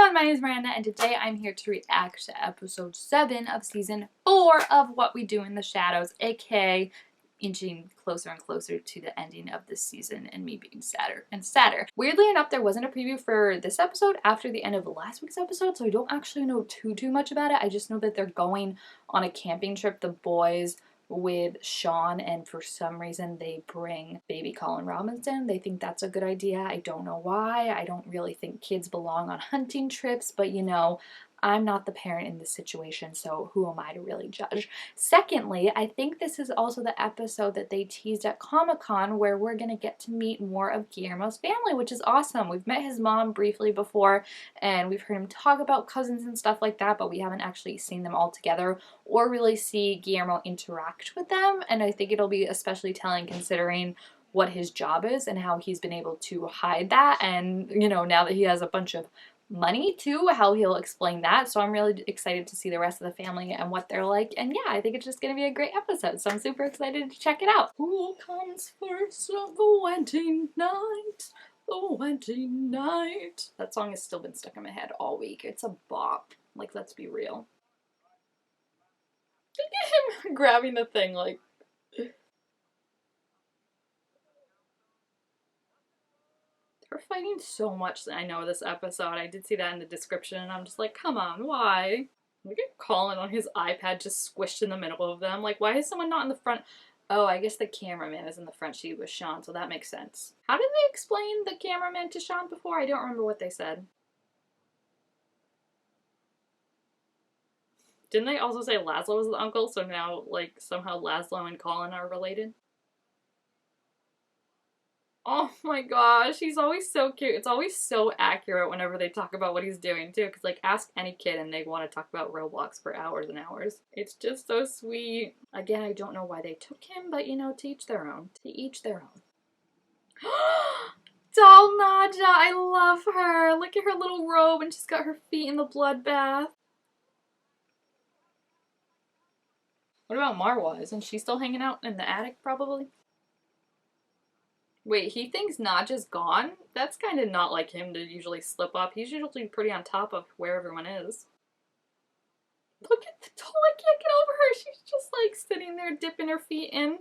everyone, my name is Miranda, and today I'm here to react to episode 7 of season 4 of What We Do in the Shadows, aka inching closer and closer to the ending of this season and me being sadder and sadder. Weirdly enough, there wasn't a preview for this episode after the end of last week's episode, so I don't actually know too much about it. I just know that they're going on a camping trip, the boys with Sean, and for some reason they bring baby Colin Robinson. They think that's a good idea. I don't know why. I don't really think kids belong on hunting trips, but you know, I'm not the parent in this situation, so who am I to really judge? Secondly, I think this is also the episode that they teased at Comic-Con where we're going to get to meet more of Guillermo's family, which is awesome. We've met his mom briefly before, and we've heard him talk about cousins and stuff like that, but we haven't actually seen them all together or really see Guillermo interact with them, and I think it'll be especially telling considering what his job is and how he's been able to hide that, and you know, now that he has a bunch of money too, how he'll explain that. So I'm really excited to see the rest of the family and what they're like, and yeah, I think it's just gonna be a great episode, so I'm super excited to check it out. Who comes first on the wedding night? The wedding night. That song has still been stuck in my head all week. It's a bop. Like, let's be real. Look at him grabbing the thing, like. They're fighting so much, I know, this episode. I did see that in the description, and I'm just like, come on, why? Look at Colin on his iPad just squished in the middle of them. Like, why is someone not in the front? Oh, I guess the cameraman is in the front seat with Sean, so that makes sense. How did they explain the cameraman to Sean before? I don't remember what they said. Didn't they also say Laszlo was the uncle, so now, like, somehow Laszlo and Colin are related? Oh my gosh, he's always so cute. It's always so accurate whenever they talk about what he's doing too, because like ask any kid and they want to talk about Roblox for hours and hours. It's just so sweet. Again, I don't know why they took him, but you know, to each their own. To each their own. Doll Nadja, I love her. Look at her little robe and she's got her feet in the bloodbath. What about Marwa? Isn't she still hanging out in the attic probably? Wait, he thinks Nadja's gone? That's kind of not like him to usually slip up. He's usually pretty on top of where everyone is. Look at the doll, I can't get over her. She's just like sitting there dipping her feet in.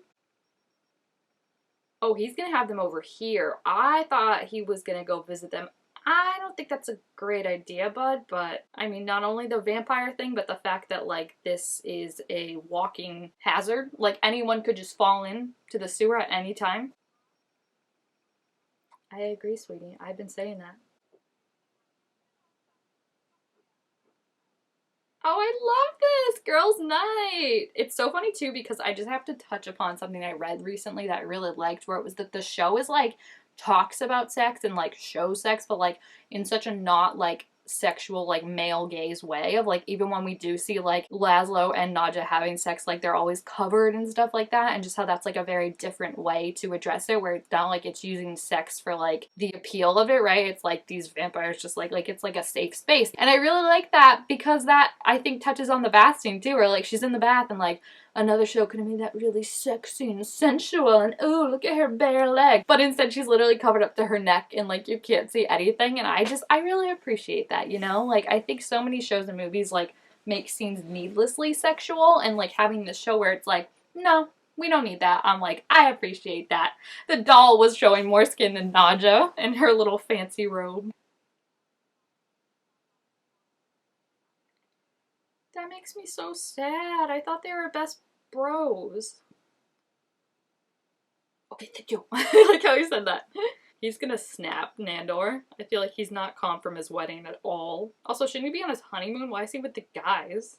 Oh, he's gonna have them over here. I thought he was gonna go visit them. I don't think that's a great idea, bud, but I mean, not only the vampire thing, but the fact that like this is a walking hazard. Like anyone could just fall in to the sewer at any time. I agree, sweetie. I've been saying that. Oh, I love this! Girls' night! It's so funny too because I just have to touch upon something I read recently that I really liked, where it was that the show is like talks about sex and like shows sex, but like in such a not like sexual like male gaze way of like even when we do see like Laszlo and Nadja having sex, like they're always covered and stuff like that, and just how that's like a very different way to address it, where it's not like it's using sex for like the appeal of it, right? It's like these vampires just like it's like a safe space, and I really like that because that I think touches on the bath scene too, where like she's in the bath and like another show could have made that really sexy and sensual and oh, look at her bare leg. But instead she's literally covered up to her neck and like you can't see anything, and I really appreciate that, you know? Like I think so many shows and movies like make scenes needlessly sexual, and like having this show where it's like, no, we don't need that. I'm like, I appreciate that. The doll was showing more skin than Nadja in her little fancy robe. That makes me so sad. I thought they were best bros. Okay, thank you. I like how you said that. He's gonna snap Nandor. I feel like he's not calm from his wedding at all. Also, shouldn't he be on his honeymoon? Why is he with the guys?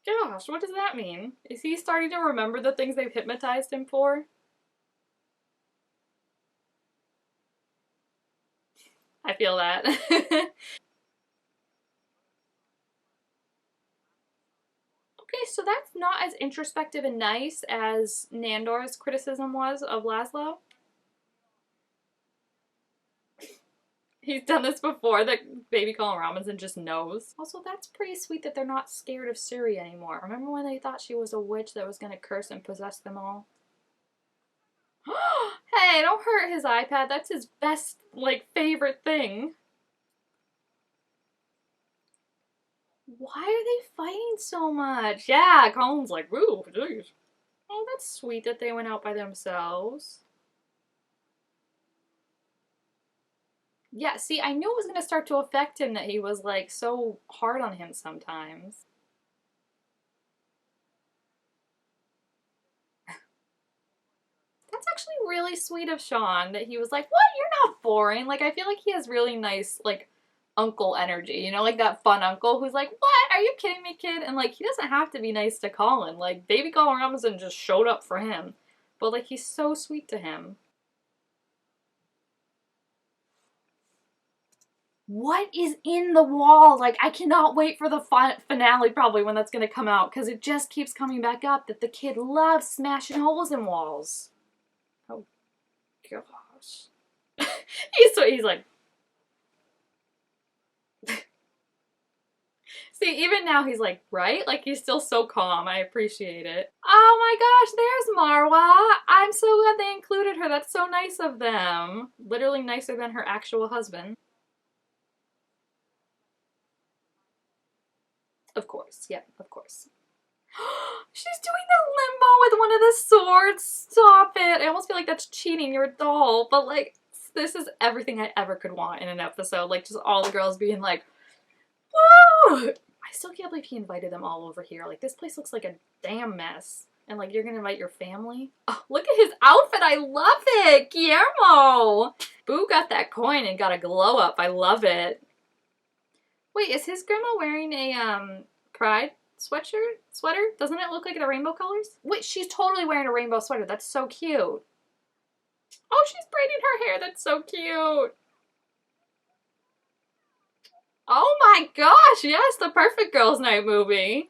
Gosh, what does that mean? Is he starting to remember the things they've hypnotized him for? I feel that. Okay, so that's not as introspective and nice as Nandor's criticism was of Laszlo. He's done this before, that baby Colin Robinson just knows. Also, that's pretty sweet that they're not scared of Suri anymore. Remember when they thought she was a witch that was gonna curse and possess them all? Hey, don't hurt his iPad. That's his best, like, favorite thing. Why are they fighting so much? Yeah, Colin's like, ooh, geez. Oh, that's sweet that they went out by themselves. Yeah, see, I knew it was going to start to affect him that he was, like, so hard on him sometimes. That's actually really sweet of Sean that he was like, what? You're not boring. Like, I feel like he has really nice, like, uncle energy, you know, like that fun uncle who's like, what? Are you kidding me, kid? And, like, he doesn't have to be nice to Colin. Like, baby Colin Robinson just showed up for him. But, like, he's so sweet to him. What is in the wall? Like, I cannot wait for the finale probably when that's going to come out because it just keeps coming back up that the kid loves smashing holes in walls. Oh, gosh. he's like, see, even now he's like, right? Like, he's still so calm. I appreciate it. Oh my gosh, there's Marwa. I'm so glad they included her. That's so nice of them. Literally nicer than her actual husband. Of course. Yeah, of course. She's doing the limbo with one of the swords. Stop it. I almost feel like that's cheating. You're a doll. But, like, this is everything I ever could want in an episode. Like, just all the girls being like, woo! I still can't believe he invited them all over here. Like, this place looks like a damn mess. And, like, you're gonna invite your family? Oh, look at his outfit. I love it. Guillermo. Boo got that coin and got a glow up. I love it. Wait, is his grandma wearing a, Pride sweater? Doesn't it look like the rainbow colors? Wait, she's totally wearing a rainbow sweater. That's so cute. Oh, she's braiding her hair. That's so cute. Oh my gosh, yes, the Perfect Girls Night movie.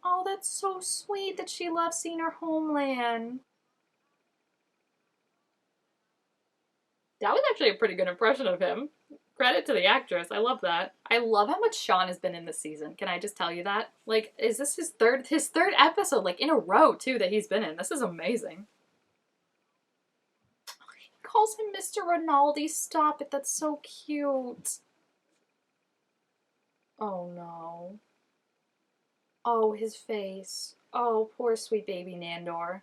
Oh, that's so sweet that she loves seeing her homeland. That was actually a pretty good impression of him. Credit to the actress. I love that. I love how much Sean has been in this season. Can I just tell you that? Like, is this his third episode, like, in a row, too, that he's been in? This is amazing. He calls him Mr. Rinaldi. Stop it. That's so cute. Oh, no. Oh, his face. Oh, poor sweet baby Nandor.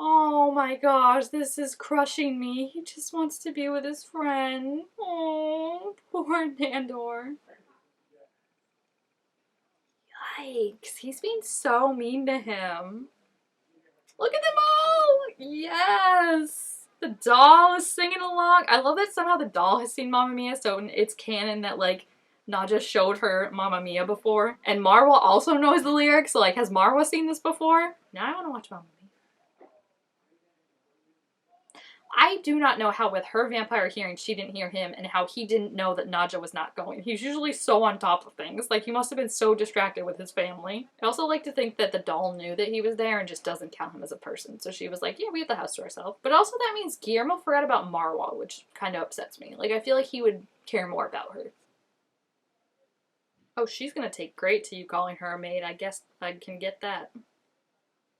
Oh my gosh, this is crushing me. He just wants to be with his friend. Oh, poor Nandor. Yikes, he's being so mean to him. Look at them all! Yes! The doll is singing along. I love that somehow the doll has seen Mamma Mia, so it's canon that, like, Nadja showed her Mamma Mia before. And Marwa also knows the lyrics, so, like, has Marwa seen this before? Now I want to watch Mamma Mia. I do not know how with her vampire hearing she didn't hear him and how he didn't know that Nadja was not going. He's usually so on top of things. Like, he must have been so distracted with his family. I also like to think that the doll knew that he was there and just doesn't count him as a person. So she was like, yeah, we have the house to ourselves. But also that means Guillermo forgot about Marwa, which kind of upsets me. Like, I feel like he would care more about her. Oh, she's gonna take great to you calling her a maid. I guess I can get that.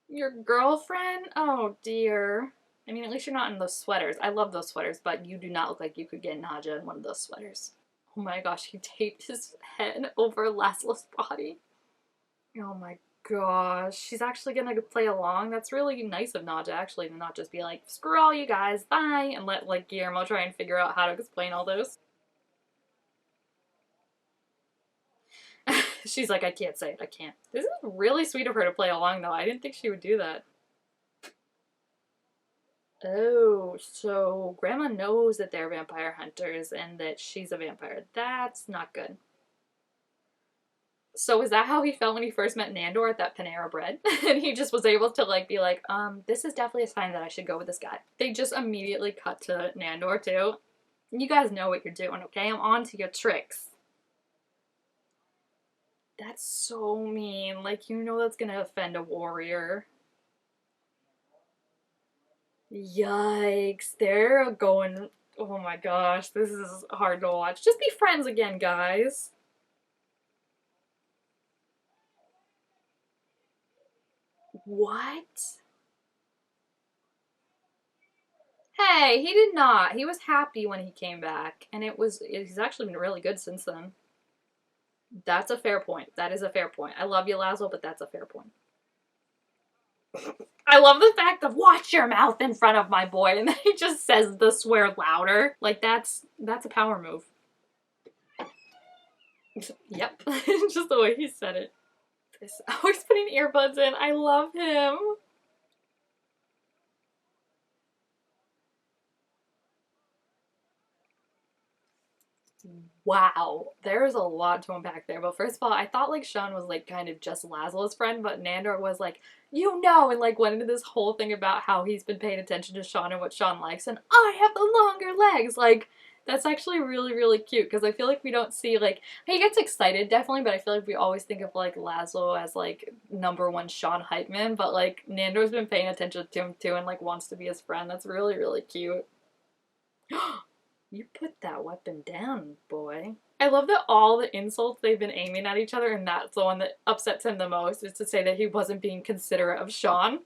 Your girlfriend? Oh, dear. I mean, at least you're not in those sweaters. I love those sweaters, but you do not look like you could get Nadja in one of those sweaters. Oh my gosh, he taped his head over Laszlo's body. Oh my gosh. She's actually gonna play along. That's really nice of Nadja, actually, to not just be like, screw all you guys, bye, and let, like, Guillermo try and figure out how to explain all those. She's like, I can't say it, I can't. This is really sweet of her to play along, though. I didn't think she would do that. Oh, so Grandma knows that they're vampire hunters and that she's a vampire. That's not good. So is that how he felt when he first met Nandor at that Panera Bread? And he just was able to, like, be like, this is definitely a sign that I should go with this guy. They just immediately cut to Nandor, too. You guys know what you're doing, okay? I'm on to your tricks. That's so mean. Like, you know that's gonna offend a warrior. Yikes. They're going... Oh my gosh, this is hard to watch. Just be friends again, guys. What? Hey, he did not. He was happy when he came back, and he's actually been really good since then. That's a fair point. That is a fair point. I love you, Laszlo, but that's a fair point. I love the fact of watch your mouth in front of my boy, and then he just says the swear louder. Like that's a power move. Yep. Just the way he said it. He's always putting earbuds in. I love him. Wow, there's a lot to unpack there. But first of all, I thought like Sean was like kind of just Laszlo's friend, but Nandor was like, and like went into this whole thing about how he's been paying attention to Sean and what Sean likes, and I have the longer legs. Like, that's actually really, really cute because I feel like we don't see like he gets excited definitely, but I feel like we always think of like Laszlo as like #1 Sean hype man, but like Nandor's been paying attention to him too and like wants to be his friend. That's really, really cute. You put that weapon down, boy. I love that all the insults they've been aiming at each other, and that's the one that upsets him the most, is to say that he wasn't being considerate of Sean.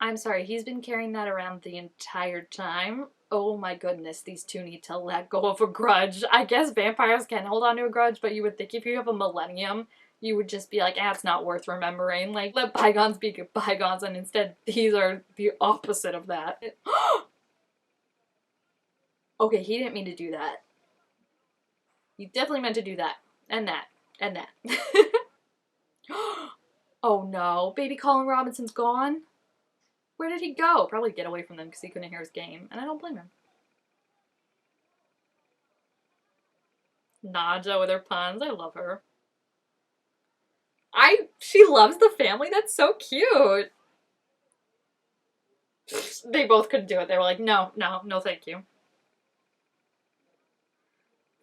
I'm sorry, he's been carrying that around the entire time. Oh my goodness, these two need to let go of a grudge. I guess vampires can hold on to a grudge, but you would think if you have a millennium, you would just be like, it's not worth remembering. Like, let bygones be bygones, and instead, these are the opposite of that. Okay, he didn't mean to do that. He definitely meant to do that. And that. And that. Oh no. Baby Colin Robinson's gone? Where did he go? Probably get away from them because he couldn't hear his game. And I don't blame him. Nadja with her puns. I love her. She loves the family. That's so cute. They both couldn't do it. They were like, no, thank you.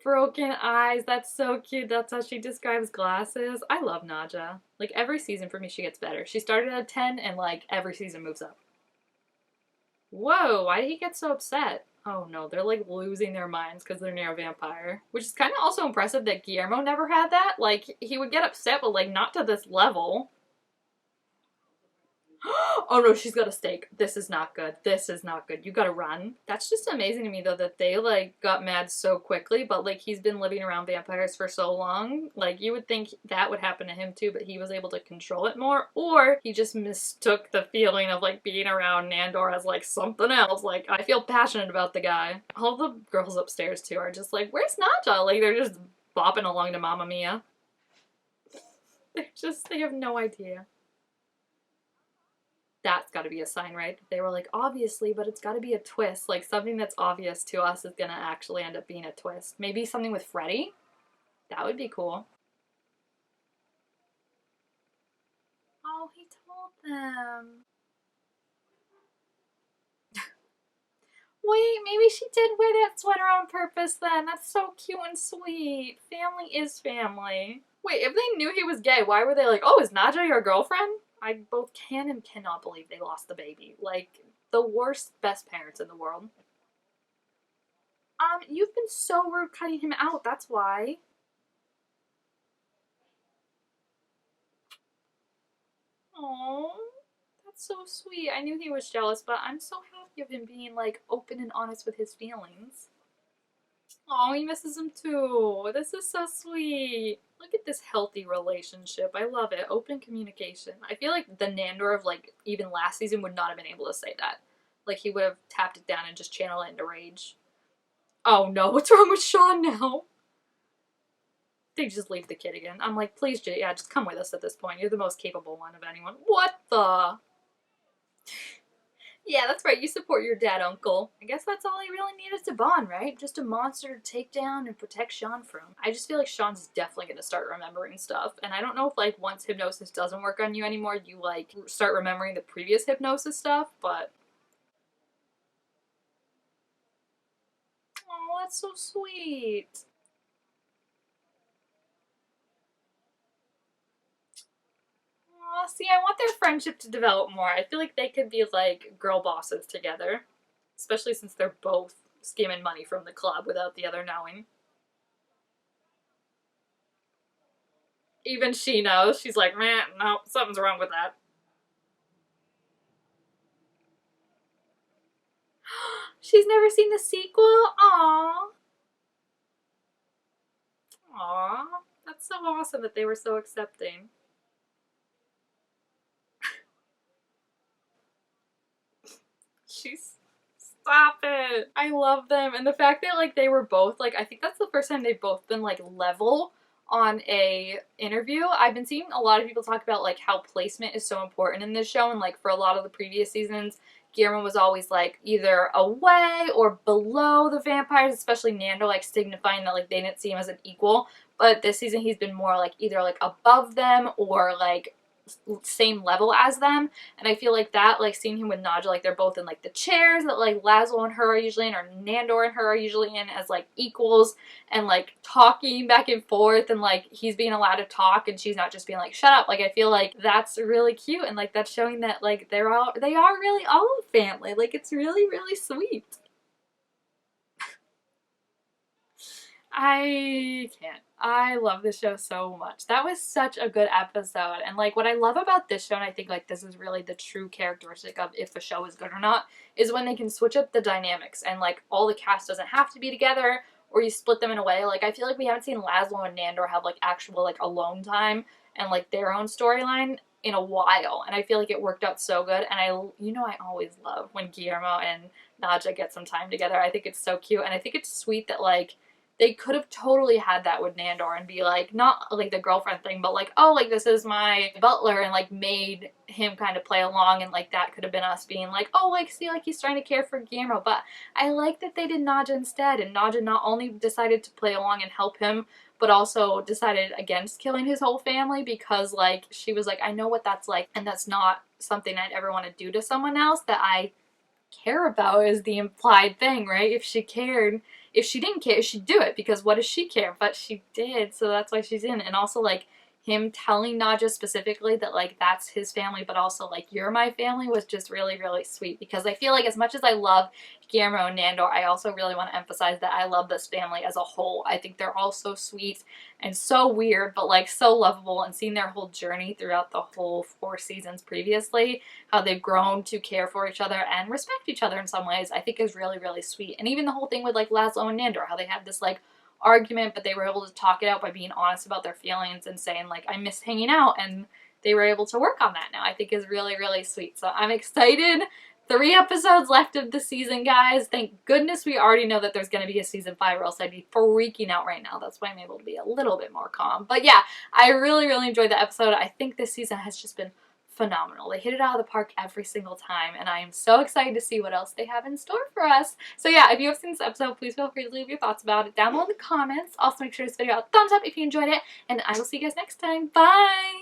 Broken eyes. That's so cute. That's how she describes glasses. I love Nadja. Like, every season for me, she gets better. She started at 10, and, like, every season moves up. Whoa, why did he get so upset? Oh no, they're, like, losing their minds because they're near a vampire. Which is kind of also impressive that Guillermo never had that. Like, he would get upset, but, like, not to this level. Oh no, she's got a stake. This is not good. This is not good. You gotta run. That's just amazing to me though that they like got mad so quickly, but like he's been living around vampires for so long. Like you would think that would happen to him too, but he was able to control it more, or he just mistook the feeling of like being around Nandor as like something else. Like I feel passionate about the guy. All the girls upstairs too are just like, where's Nadja? Like they're just bopping along to Mamma Mia. They have no idea. That's got to be a sign, right? They were like, obviously, but it's got to be a twist. Like, something that's obvious to us is going to actually end up being a twist. Maybe something with Freddy? That would be cool. Oh, he told them. Wait, maybe she did wear that sweater on purpose then. That's so cute and sweet. Family is family. Wait, if they knew he was gay, why were they like, oh, is Nadja your girlfriend? I both can and cannot believe they lost the baby. Like, the worst, best parents in the world. You've been so rude cutting him out, that's why. Oh, that's so sweet. I knew he was jealous, but I'm so happy of him being, like, open and honest with his feelings. Oh, he misses him too. This is so sweet. Look at this healthy relationship. I love it. Open communication. I feel like the Nandor of, like, even last season would not have been able to say that. Like, he would have tapped it down and just channeled it into rage. Oh no, what's wrong with Sean now? They just leave the kid again. I'm like, please, yeah, just come with us at this point. You're the most capable one of anyone. What the? Yeah, that's right. You support your dad, uncle. I guess that's all he really needed to bond, right? Just a monster to take down and protect Sean from. I just feel like Sean's definitely going to start remembering stuff. And I don't know if, like, once hypnosis doesn't work on you anymore, you, like, start remembering the previous hypnosis stuff, but... Oh, that's so sweet. Aw, see, I want their friendship to develop more. I feel like they could be, like, girl bosses together. Especially since they're both skimming money from the club without the other knowing. Even she knows. She's like, man, no, something's wrong with that. She's never seen the sequel? Aww. Aww. That's so awesome that they were so accepting. She's Stop it. I love them. And the fact that like they were both like I think that's the first time they've both been like level on a interview. I've been seeing a lot of people talk about like how placement is so important in this show, and like for a lot of the previous seasons, Guillermo was always like either away or below the vampires, especially Nando, like signifying that like they didn't see him as an equal. But this season he's been more like either like above them or like same level as them. And I feel like that, like seeing him with Nadja, like they're both in like the chairs that like Laszlo and her are usually in, or Nandor and her are usually in, as like equals, and like talking back and forth, and like he's being allowed to talk and she's not just being like shut up. Like I feel like that's really cute, and like that's showing that like they are really all a family. Like it's really, really sweet. I can't. I love this show so much. That was such a good episode. And like what I love about this show, and I think like this is really the true characteristic of if a show is good or not, is when they can switch up the dynamics and like all the cast doesn't have to be together, or you split them in a way. Like I feel like we haven't seen Laszlo and Nandor have like actual like alone time and like their own storyline in a while. And I feel like it worked out so good. And I always love when Guillermo and Nadja get some time together. I think it's so cute. And I think it's sweet that like they could have totally had that with Nandor and be like, not like the girlfriend thing, but like, oh, like this is my butler, and like made him kind of play along, and like that could have been us being like, oh, like see, like he's trying to care for Guillermo. But I like that they did Nadja instead, and Nadja not only decided to play along and help him, but also decided against killing his whole family, because like she was like, I know what that's like, and that's not something I'd ever want to do to someone else that I care about, is the implied thing, right? If she cared, if she didn't care, she'd do it, because what does she care? But she did, so that's why she's in. And also like him telling Nadja specifically that like that's his family, but also like you're my family, was just really, really sweet, because I feel like as much as I love Guillermo and Nandor, I also really want to emphasize that I love this family as a whole. I think they're all so sweet and so weird, but like so lovable, and seeing their whole journey throughout the whole 4 seasons previously, how they've grown to care for each other and respect each other in some ways, I think is really, really sweet. And even the whole thing with like Laszlo and Nandor, how they had this like argument, but they were able to talk it out by being honest about their feelings and saying like, I miss hanging out, and they were able to work on that now, I think is really, really sweet. So I'm excited. 3 episodes left of the season, guys. Thank goodness we already know that there's going to be a season 5, or else I'd be freaking out right now. That's why I'm able to be a little bit more calm. But yeah, I really, really enjoyed the episode. I think this season has just been phenomenal. They hit it out of the park every single time, and I am so excited to see what else they have in store for us. So yeah, if you have seen this episode, please feel free to leave your thoughts about it down below in the comments. Also, make sure to give this video a thumbs up if you enjoyed it, and I will see you guys next time. Bye!